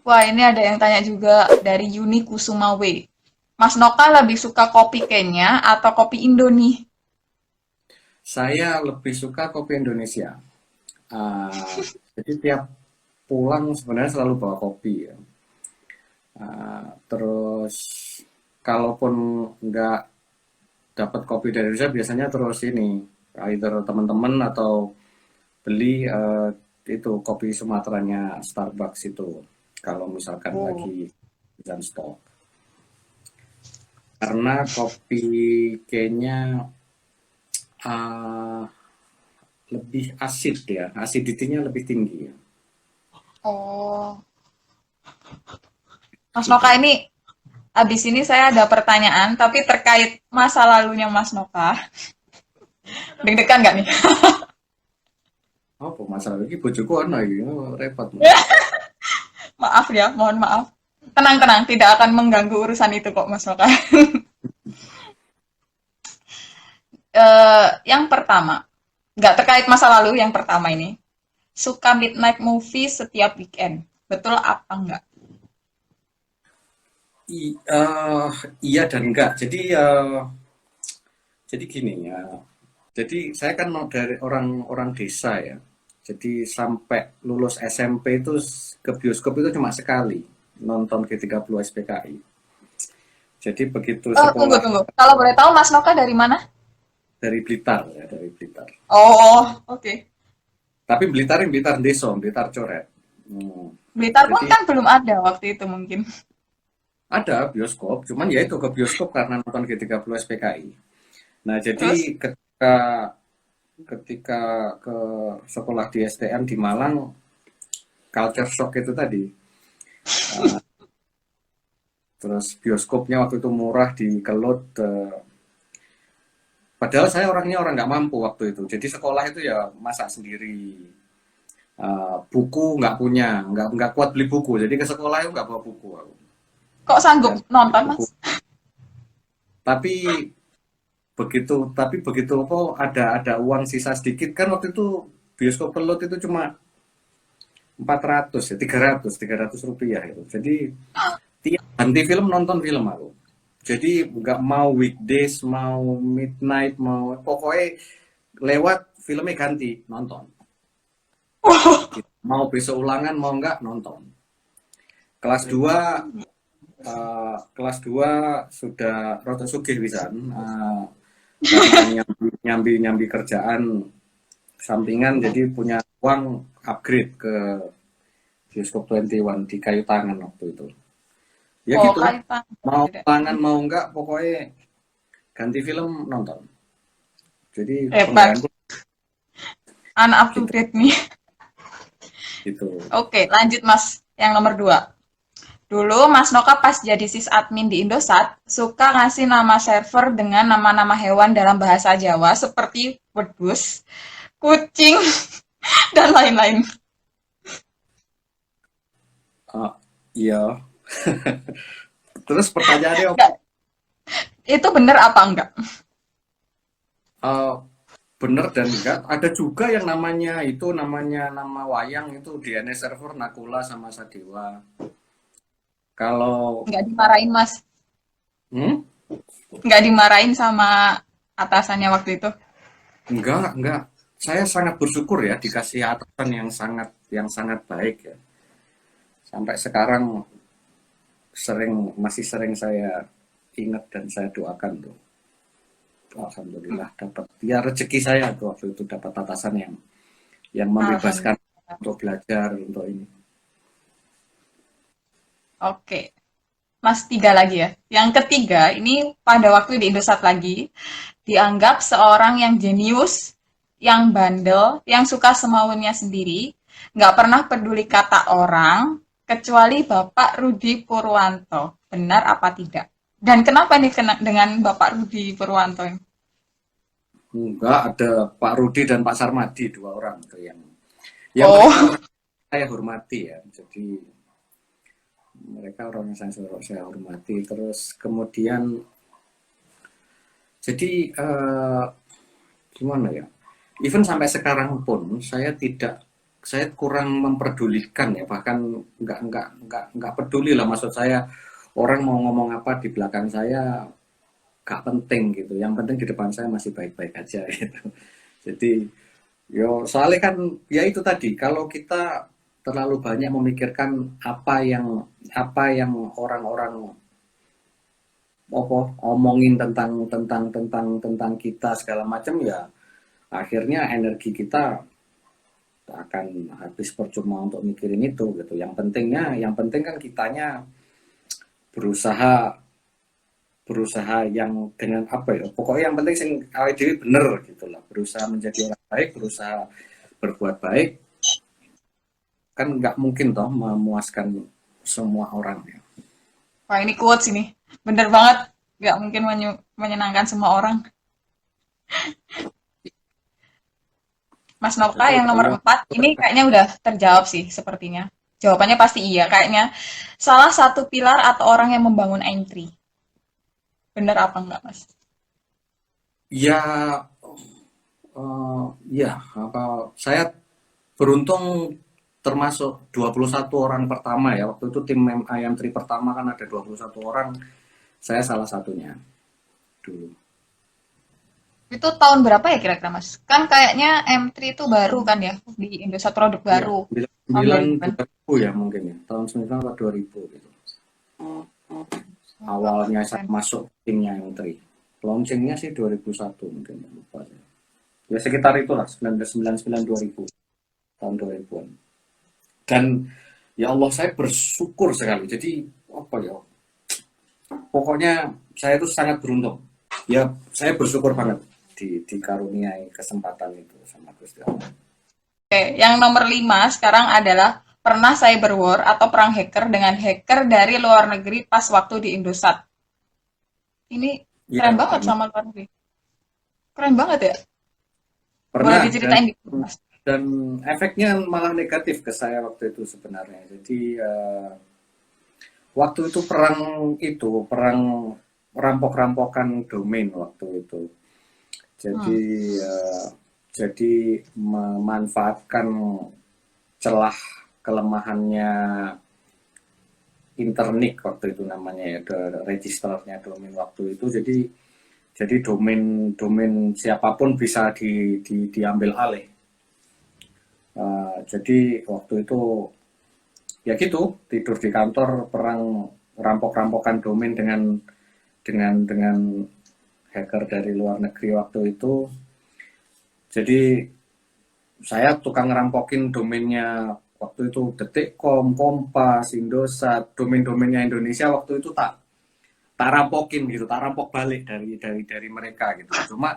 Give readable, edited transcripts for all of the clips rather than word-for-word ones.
Wah, ini ada yang tanya juga dari Yuni Kusumawe. Mas Noka lebih suka kopi Kenya atau kopi Indo nih? Saya lebih suka kopi Indonesia. Jadi tiap pulang sebenarnya selalu bawa kopi ya. Terus kalaupun nggak dapat kopi dari Indonesia biasanya terus ini either teman-teman atau beli itu kopi Sumateranya Starbucks itu kalau misalkan Oh, lagi jam stok. Karena kopi Kenya uh, lebih asid ya, acidity-nya lebih tinggi ya, oh. Mas Noka gitu. ini, abis ini saya ada pertanyaan, tapi terkait masa lalunya Mas Noka. Deg-degan nggak nih? Apa masalah lagi bojoku ana iki repot Mas. Maaf ya, mohon maaf. Tenang-tenang, tidak akan mengganggu urusan itu kok Mas Noka. Yang pertama, nggak terkait masa lalu, yang pertama ini. Suka midnight movie setiap weekend. Betul apa enggak? I- eh, iya dan enggak. Jadi gini ya. Jadi saya kan mau dari orang-orang desa ya. Jadi sampai lulus SMP itu ke bioskop itu cuma sekali nonton G30 SPKI. Jadi begitu Oh, tunggu, sekolah tunggu. Kalau boleh tahu Mas Noka dari mana? dari Blitar ya dari Blitar. Oh, oke. Tapi Blitar yang Blitar Deso, Blitar Coret. Hmm. Blitar pun Jadi kan belum ada waktu itu mungkin. ada bioskop, cuman ya itu ke bioskop karena nonton G30 SPKI. Nah, jadi Terus? ketika ketika ke sekolah di STM di Malang, culture shock itu tadi. Uh, Terus bioskopnya waktu itu murah di Kelut. Padahal saya orangnya orang nggak mampu waktu itu. Jadi sekolah itu ya masak sendiri. Buku nggak punya, nggak kuat beli buku. Jadi ke sekolah itu nggak bawa buku aku. Kok sanggup Nggak beli nonton, buku. Mas? Tapi tapi begitu kok ada uang sisa sedikit kan waktu itu bioskop Kelut itu cuma 400 ya 300 rupiah itu. Jadi tiap ganti film nonton film aku. Jadi nggak mau weekdays, mau midnight, mau pokoknya lewat filmnya ganti nonton. Gitu. Mau besok ulangan mau nggak nonton. Kelas 2 kelas 2 sudah rada sugih pisan karena nyambi kerjaan sampingan jadi punya uang upgrade ke bioskop 21 di Kayu Tangan waktu itu. Ya Oh, gitu, kaitan. mau Tidak. ulangan mau nggak pokoknya ganti film nonton. Jadi Hebat. pembayaranku Anak up to gitu date nih. gitu. Oke, lanjut Mas. Yang nomor dua. Dulu Mas Noka pas jadi sysadmin di Indosat, suka ngasih nama server dengan nama-nama hewan dalam bahasa Jawa seperti wedhus, kucing, dan lain-lain. Ah, iya. Terus pertanyaannya Enggak, itu bener apa enggak? eh, bener dan enggak. Ada juga yang namanya nama wayang itu di NS server Nakula sama Sadewa. Kalau Enggak dimarahin Mas. hmm? Enggak dimarahin sama atasannya waktu itu. Enggak. Saya sangat bersyukur ya dikasih atasan yang sangat baik ya. Sampai sekarang masih sering saya ingat dan saya doakan tuh. Alhamdulillah dapat ya rezeki saya tuh waktu itu dapat atasan yang membebaskan Alhamdulillah. untuk belajar untuk ini. Oke. Mas, tiga lagi ya. Yang ketiga, ini pada waktu di Indosat lagi, dianggap seorang yang jenius, yang bandel, yang suka semaunya sendiri, nggak pernah peduli kata orang, kecuali Bapak Rudi Purwanto. Benar apa tidak? Dan kenapa nih dengan Bapak Rudi Purwanto? Enggak, ada Pak Rudi dan Pak Sarmadi, dua orang tuh yang mereka Oh, orang saya hormati ya. Jadi mereka orang yang saya hormati. Terus kemudian jadi gimana ya? even sampai sekarang pun saya kurang memperdulikan ya, bahkan nggak peduli lah, maksud saya orang mau ngomong apa di belakang saya nggak penting gitu, yang penting di depan saya masih baik-baik aja gitu. Jadi yo soalnya kan ya itu tadi, kalau kita terlalu banyak memikirkan apa yang orang-orang apa omongin tentang kita segala macam, ya akhirnya energi kita akan habis percuma untuk mikirin itu gitu. Yang penting kan kitanya berusaha berusaha yang dengan apa ya, pokoknya yang penting sing awake dhewe bener gitu lah, berusaha menjadi orang baik, berusaha berbuat baik. Kan nggak mungkin toh memuaskan semua orang ya. Wah, ini quotes ini. Bener banget. Nggak mungkin menyenangkan semua orang. Mas Nopka Betul, yang nomor kalau 4, ini kayaknya udah terjawab sih sepertinya. Jawabannya pasti iya. Kayaknya salah satu pilar atau orang yang membangun M3. Bener apa enggak, Mas? ya ya apa, saya beruntung termasuk 21 orang pertama ya. Waktu itu tim ayam tri pertama kan ada 21 orang, saya salah satunya dulu. Itu tahun berapa ya kira-kira, Mas? Kan kayaknya M3 itu baru kan ya, di Indosat produk Iya, baru. Tahun 99 2000-an. 2000 ya mungkin ya. Tahun 99 atau 2000 gitu. Awalnya saya Keren. masuk timnya yang tri. Launchingnya sih 2001 mungkin, lupa saya. Ya sekitar itulah 1999 2000, tahun 2000-an. Dan ya Allah, saya bersyukur sekali. Jadi apa ya? Pokoknya saya itu sangat beruntung. Ya, saya bersyukur banget dikaruniai kesempatan itu sama Gusti Allah. Oke, yang nomor 5 sekarang adalah pernah cyber war atau perang hacker dengan hacker dari luar negeri pas waktu di Indosat. Ini keren Ya, banget pernah. sama luar negeri. Keren banget ya. Boleh Pernah diceritain dikit, Mas. dan efeknya malah negatif ke saya waktu itu sebenarnya. Jadi waktu itu perang rampok-rampokan domain waktu itu. Hmm. Jadi eh, jadi memanfaatkan celah kelemahannya Internik waktu itu namanya ya, registernya domain waktu itu. Jadi domain siapapun bisa diambil alih. Jadi waktu itu ya gitu, tidur di kantor, perang rampok-rampokan domain dengan hacker dari luar negeri waktu itu. Jadi saya tukang ngerampokin domainnya waktu itu Detikcom, Kompas, Indosat, domain-domainnya Indonesia waktu itu tak tak rampokin gitu, tak rampok balik dari mereka gitu. Cuma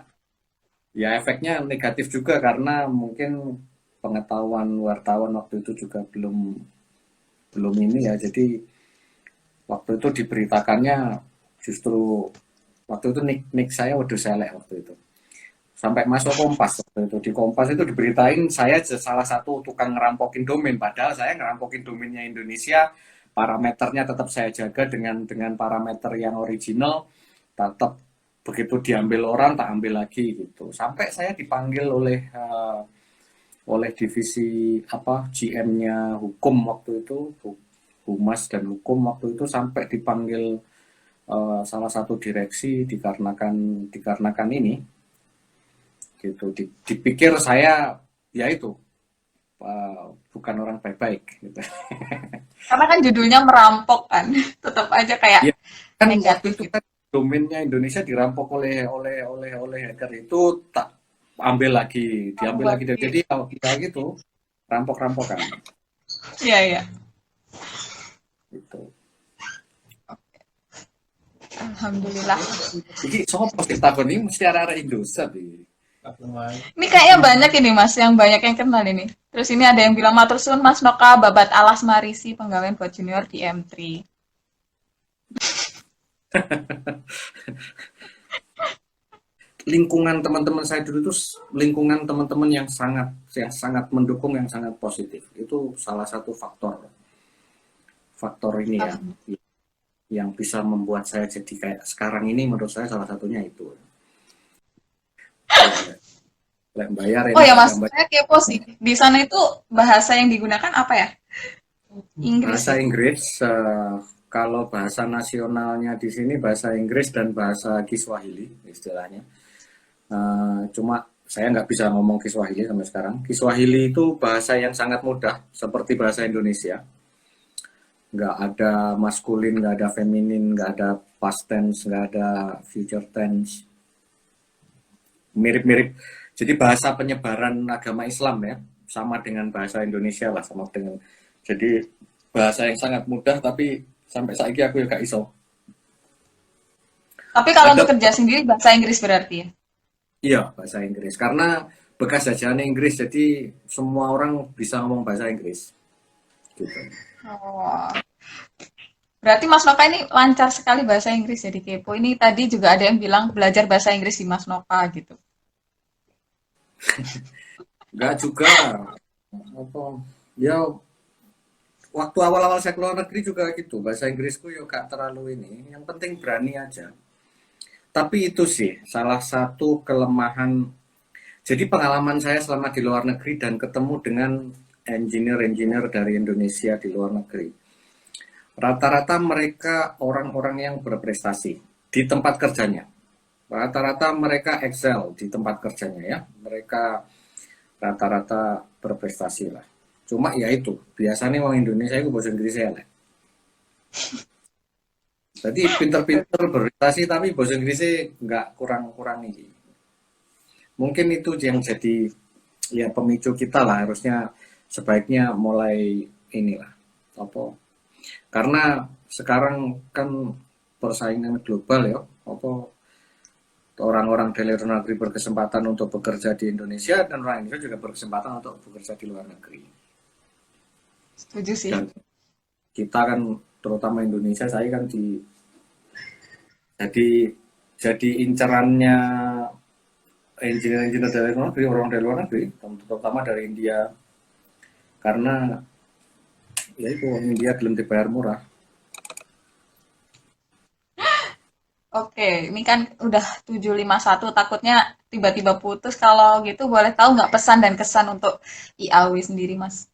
ya efeknya negatif juga karena mungkin pengetahuan wartawan waktu itu juga belum belum ini ya. Jadi waktu itu diberitakannya justru waktu itu nick saya waduh selek waktu itu. Sampai masuk Kompas waktu itu. Di Kompas itu diberitain saya salah satu tukang ngerampokin domain, padahal saya ngerampokin domainnya Indonesia, parameternya tetap saya jaga dengan parameter yang original, tetap begitu diambil orang tak ambil lagi gitu. Sampai saya dipanggil oleh divisi apa GM-nya hukum waktu itu, Humas dan Hukum waktu itu, sampai dipanggil salah satu direksi dikarenakan ini gitu. Dipikir saya ya itu bukan orang baik-baik gitu. Karena kan judulnya merampok kan. Tetap aja kayak Ya kan waktu negatif itu gitu. kan domainnya Indonesia dirampok oleh hacker itu, tak ambil lagi, Aku diambil buat lagi, di jadi ya gitu, rampok-rampokan iya iya. gitu. Alhamdulillah. Iki sopo sing takon iki mesti arek-arek Indosat iki. Ini kayaknya banyak ini Mas, yang banyak yang kenal ini. Terus ini ada yang bilang matur suwun Mas Noka babat alas marisi penggawéan buat junior di M3. Lingkungan teman-teman saya dulu itu lingkungan teman-teman yang sangat mendukung, yang sangat positif. Itu salah satu faktor ini ya, Alhamdulillah. yang bisa membuat saya jadi kayak sekarang ini, menurut saya salah satunya itu. Iya, iya. Lek bayar Oh enak, ya lek Mas, bayar. saya kepo sih. Di sana itu bahasa yang digunakan apa ya? Inggris Bahasa ya? Inggris, kalau bahasa nasionalnya di sini bahasa Inggris dan bahasa Kiswahili istilahnya. Cuma saya nggak bisa ngomong Kiswahili sampai sekarang. Kiswahili itu bahasa yang sangat mudah, seperti bahasa Indonesia. Nggak ada maskulin, nggak ada feminin, nggak ada past tense, nggak ada future tense. Mirip-mirip. Jadi bahasa penyebaran agama Islam ya, sama dengan bahasa Indonesia lah, sama dengan. Jadi bahasa yang sangat mudah, tapi sampai saat ini aku ya gak iso. Tapi kalau Ada untuk kerja sendiri bahasa Inggris berarti ya? iya bahasa Inggris karena bekas jajahan Inggris, jadi semua orang bisa ngomong bahasa Inggris gitu. Oh, berarti Mas Noka ini lancar sekali bahasa Inggris jadi kepo. Ini tadi juga ada yang bilang belajar bahasa Inggris di Mas Noka gitu. Enggak juga apa ya, waktu awal-awal saya keluar negeri juga gitu, bahasa Inggrisku ya gak terlalu ini, yang penting berani aja. Tapi itu sih salah satu kelemahan. Jadi pengalaman saya selama di luar negeri dan ketemu dengan engineer-engineer dari Indonesia di luar negeri. Rata-rata mereka orang-orang yang berprestasi di tempat kerjanya. Rata-rata mereka excel di tempat kerjanya ya. Mereka rata-rata berprestasi lah. Cuma ya itu, biasanya orang Indonesia itu bahasa Inggris ya. Jadi pinter-pinter berprestasi tapi bahasa Inggrisnya nggak kurang-kurang ini. Mungkin itu yang jadi ya pemicu kita lah, harusnya sebaiknya mulai inilah apa, karena sekarang kan persaingan global ya, apa orang-orang dari luar negeri berkesempatan untuk bekerja di Indonesia dan orang Indonesia juga berkesempatan untuk bekerja di luar negeri. Setuju sih. Dan kita kan terutama Indonesia, saya kan jadi jadi incerannya engineer-engineer dari luar negeri, orang dari luar negeri, terutama dari India, karena ya itu orang India belum dibayar murah. Oke, ini kan udah 7:51, takutnya tiba-tiba putus. Kalau gitu boleh tahu nggak pesan dan kesan untuk IAW sendiri, Mas?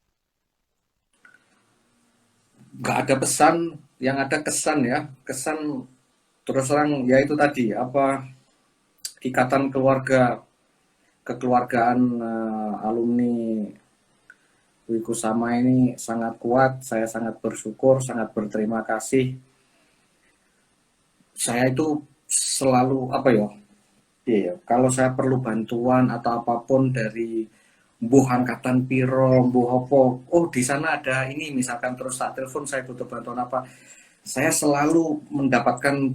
Nggak ada pesan, yang ada kesan ya, kesan terus terang ya itu tadi apa, ikatan keluarga, kekeluargaan alumni Wiku Sama ini sangat kuat. Saya sangat bersyukur, sangat berterima kasih. Saya itu selalu apa ya, iya ya, kalau saya perlu bantuan atau apapun dari mbuh angkatan piro, mbuh apa, oh di sana ada ini misalkan, terus saat telepon saya butuh bantuan apa, saya selalu mendapatkan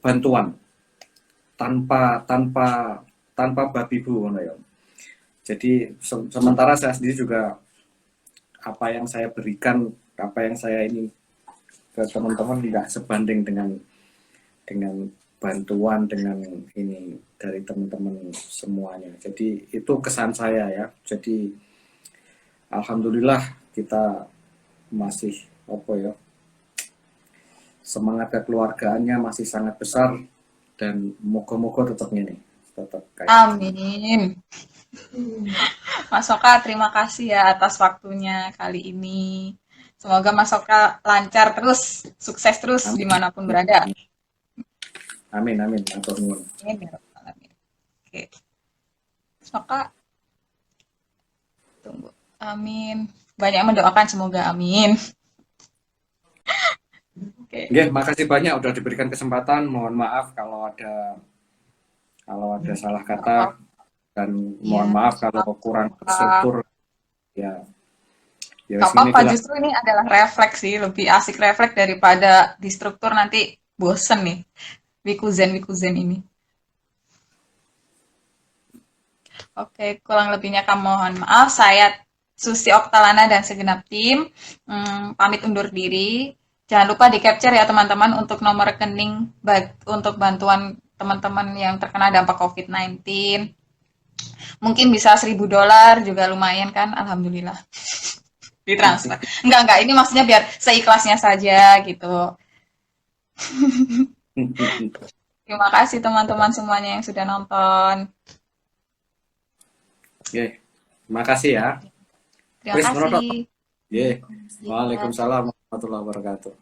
bantuan tanpa tanpa tanpa babi bu ya. Jadi sementara saya sendiri juga apa yang saya berikan, apa yang saya ini ke teman-teman tidak sebanding dengan bantuan, dengan ini dari teman-teman semuanya. Jadi itu kesan saya ya. Jadi alhamdulillah kita masih apa ya, semangat kekeluargaannya masih sangat besar, dan moga-moga tetap ini, tetap kayak gini. Amin. Mas Oka, terima kasih ya atas waktunya kali ini. Semoga Mas Oka lancar terus, sukses terus Amin, dimanapun berada. amin, amin, atur nuwun. Amin ya Rabbal Alamin. Oke, Mas Oka, tunggu. Amin. Banyak yang mendoakan, semoga amin. Oke. Oke, makasih banyak udah diberikan kesempatan. Mohon maaf kalau ada salah kata, Apa-apa. dan Ya, mohon maaf kalau kurang apa-apa. terstruktur ya. Ya Gak sini apa-apa, itulah. justru ini adalah refleks sih. Lebih asik refleks daripada di struktur nanti bosen nih. Wikuzen ini. Oke, kurang lebihnya kami mohon maaf. Saya Susi Oktalana dan segenap tim pamit undur diri. Jangan lupa di capture ya teman-teman untuk nomor rekening untuk bantuan teman-teman yang terkena dampak COVID-19. Mungkin bisa $1.000 juga lumayan kan, alhamdulillah. Ditransfer. Enggak, ini maksudnya biar seikhlasnya saja gitu. Terima kasih teman-teman semuanya yang sudah nonton. Oke, makasih ya. Terima Wis merodok. kasih. Ye. Waalaikumsalam. Waalaikumsalam warahmatullahi wabarakatuh.